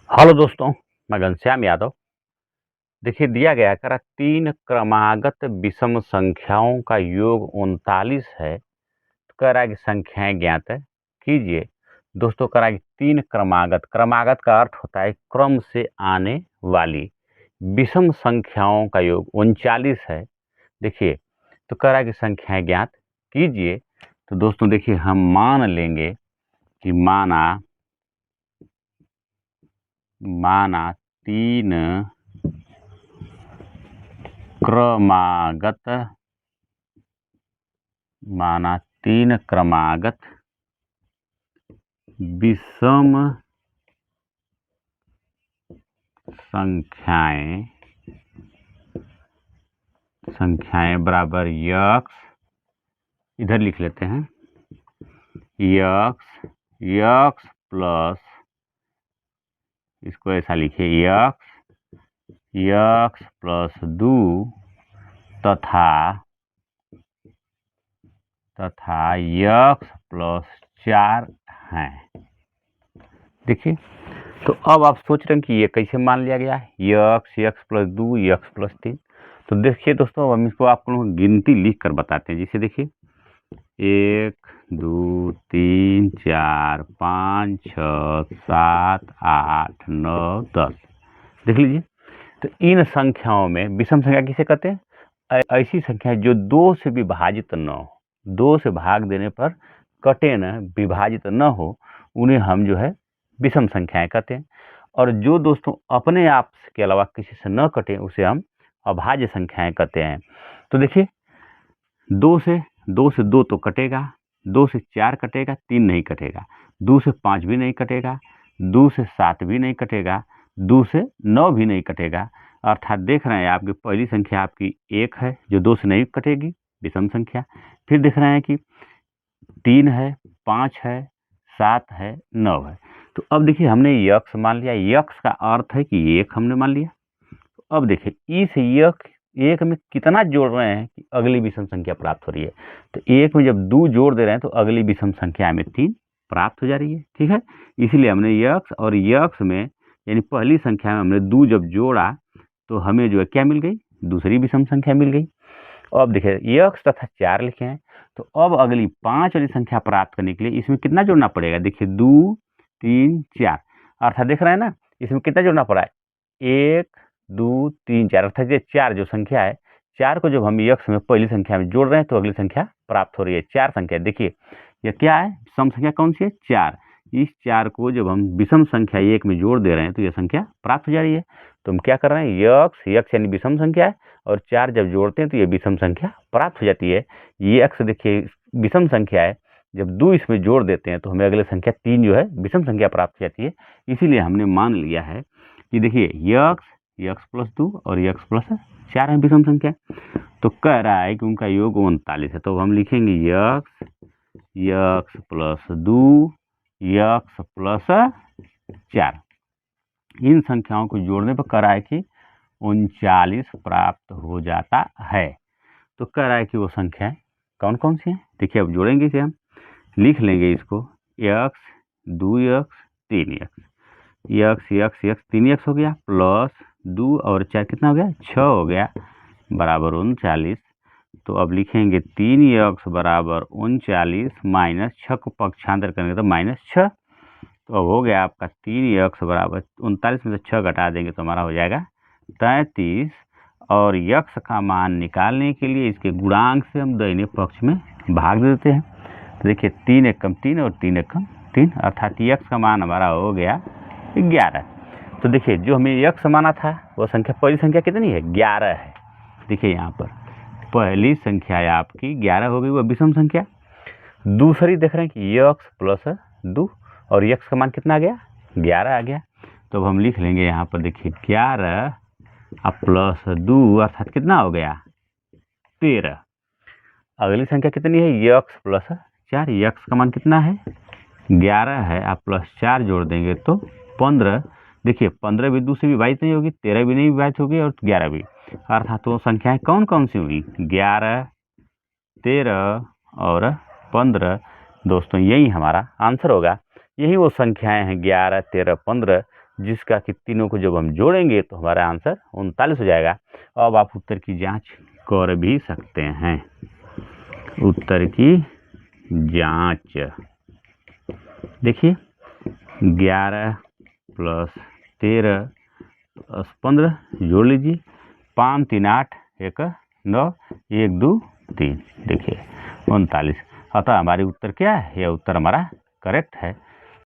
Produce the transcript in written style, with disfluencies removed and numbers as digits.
Hello दोस्तों, मैं घनश्याम यादव। देखिए दिया गया है कह रहा 3 क्रमागत विषम संख्याओं का योग 39 है। तो कह रहा है कि संख्याएँ ज्ञात है कीजिए। दोस्तों कह रहा है कि 3 क्रमागत, क्रमागत का अर्थ होता है क्रम से आने वाली। विषम संख्याओं का योग 39 है। देखिए, तो कह रहा है कि संख्याएँ ज्ञात कीजिए। तो दोस्तों देखिए हम मान लेंगे कि माना 3 क्रमागत विषम संख्याएं बराबर यक्स, इधर लिख लेते हैं यक्स प्लस, इसको ऐसा लिखिए यक्स प्लस 2 तथा यक्स प्लस 4 हैं। देखिए, तो अब आप सोच रहे हैं कि ये कैसे मान लिया गया है, यक्स प्लस 2 यक्स प्लस 3। तो देखिए दोस्तों, हम इसको आप लोगों को गिनती लिख कर बताते हैं। जैसे देखिए 1 2 3 4 5 6 7 8 9 10, देख लीजिए। तो इन संख्याओं में विषम संख्या किसे कहते हैं? ऐसी संख्या जो 2 से विभाजित न हो, 2 से भाग देने पर कटे न, विभाजित न हो, उन्हें हम जो है विषम संख्याएं कहते हैं। और जो दोस्तों अपने आप के अलावा किसी से न कटे उसे हम अभाज्य संख्याएं कहते हैं। तो देखिए 2 से 2 तो कटेगा, 2 से 4 कटेगा, 3 नहीं कटेगा, 2 से 5 भी नहीं कटेगा, 2 से 7 भी नहीं कटेगा, 2 से 9 भी नहीं कटेगा। अर्थात देख रहे हैं आपकी पहली संख्या आपकी 1 है जो 2 से नहीं कटेगी, विषम संख्या। फिर देख रहे हैं कि 3 है, 5 है, 7 है, 9 है। तो अब देखिए हमने यक्स मान लिया, यक्स का अर्थ है कि 1 हमने मान लिया। तो अब देखिए इस एक में कितना जोड़ रहे हैं कि अगली विषम संख्या प्राप्त हो रही है। तो एक में जब 2 जोड़ दे रहे हैं तो अगली विषम संख्या में 3 प्राप्त हो जा रही है। ठीक है, इसीलिए हमने यक्स और यक्स में यानी पहली संख्या में हमने 2 जब जोड़ा तो हमें जो है क्या मिल गई, दूसरी विषम संख्या मिल गई। अब देखिए यक्स तथा 4 लिखे हैं। तो अब अगली 5 वाली संख्या प्राप्त करने के लिए इसमें कितना जोड़ना पड़ेगा? देखिए 2 3 4, अर्थात देख रहे हैं ना इसमें कितना जोड़ना पड़ा है, 1 2 3 4, अर्थात ये 4 जो संख्या है, 4 को जब हम यक्स में पहली संख्या में जोड़ रहे हैं तो अगली संख्या प्राप्त हो रही है। 4 संख्या, देखिए ये क्या है, सम संख्या कौन सी है, 4। इस 4 को जब हम विषम संख्या 1 में जोड़ दे रहे हैं तो यह संख्या प्राप्त हो जा रही है। तो हम क्या कर रहे हैं, यक्स यानी विषम संख्या है और 4 जब जोड़ते हैं तो ये विषम संख्या प्राप्त हो जाती है। ये एक्स देखिए विषम संख्या है, जब 2 इसमें जोड़ देते हैं तो हमें अगली संख्या 3 जो है विषम संख्या प्राप्त हो जाती है। इसीलिए हमने मान लिया है कि देखिए यक्स प्लस 2 और यक्स प्लस 4 है विषम संख्या। तो कह रहा है कि उनका योग 39 है। तो हम लिखेंगे यक्स प्लस 2 यक्स प्लस 4। इन संख्याओं को जोड़ने पर कह रहा है कि 39 प्राप्त हो जाता है। तो कह रहा है कि वो संख्याएं कौन कौन सी हैं, देखिए अब जोड़ेंगे इसे, हम लिख लेंगे इसको यक्स 2 यक्स 3 यक्स 3 यक्स हो गया, प्लस 2 और 4 कितना हो गया, 6 हो गया, बराबर 39। तो अब लिखेंगे 3 यक्स बराबर 39 माइनस 6 को पक्षांतर करेंगे तो -6। तो अब हो गया आपका 3 यक्स बराबर 39 में से 6 घटा देंगे तो हमारा हो जाएगा 33। और यक्स का मान निकालने के लिए इसके गुणांक से हम दाहिने पक्ष में भाग देते हैं। तो देखिए 3 एकम 3 और 3 एकम 3, अर्थात यक्स का मान हमारा हो गया 11। तो देखिए जो हमें यक्स माना था वो संख्या, पहली संख्या कितनी है, 11 है। देखिए यहाँ पर पहली संख्या है आपकी 11 हो गई, वो विषम संख्या। दूसरी देख रहे हैं कि यक्स प्लस 2 और यक्स का मान कितना आ गया, 11 आ गया। तो अब हम लिख लेंगे यहाँ पर देखिए 11 प्लस 2 अर्थात कितना हो गया, 13। अगली संख्या कितनी है, यक्स प्लस 4, यक्स का मान कितना है, 11 है, आप प्लस 4 जोड़ देंगे तो 15। देखिए 15 भी 2 से विभाजित नहीं होगी, 13 भी नहीं विभाजित होगी और 11 भी, अर्थात वो संख्याएं कौन कौन सी हुई, 11 13 और 15। दोस्तों यही हमारा आंसर होगा। यही वो संख्याएं हैं 11 13 15 जिसका कि तीनों को जब हम जोड़ेंगे तो हमारा आंसर 39 हो जाएगा। अब आप उत्तर की जांच कर भी सकते हैं। उत्तर की जांच देखिए, 11 प्लस 13 प्लस 15 जोड़ लीजिए, 5 3 8 1 9 1 2 3, देखिए 39। अतः हमारी उत्तर क्या है? यह उत्तर हमारा करेक्ट है।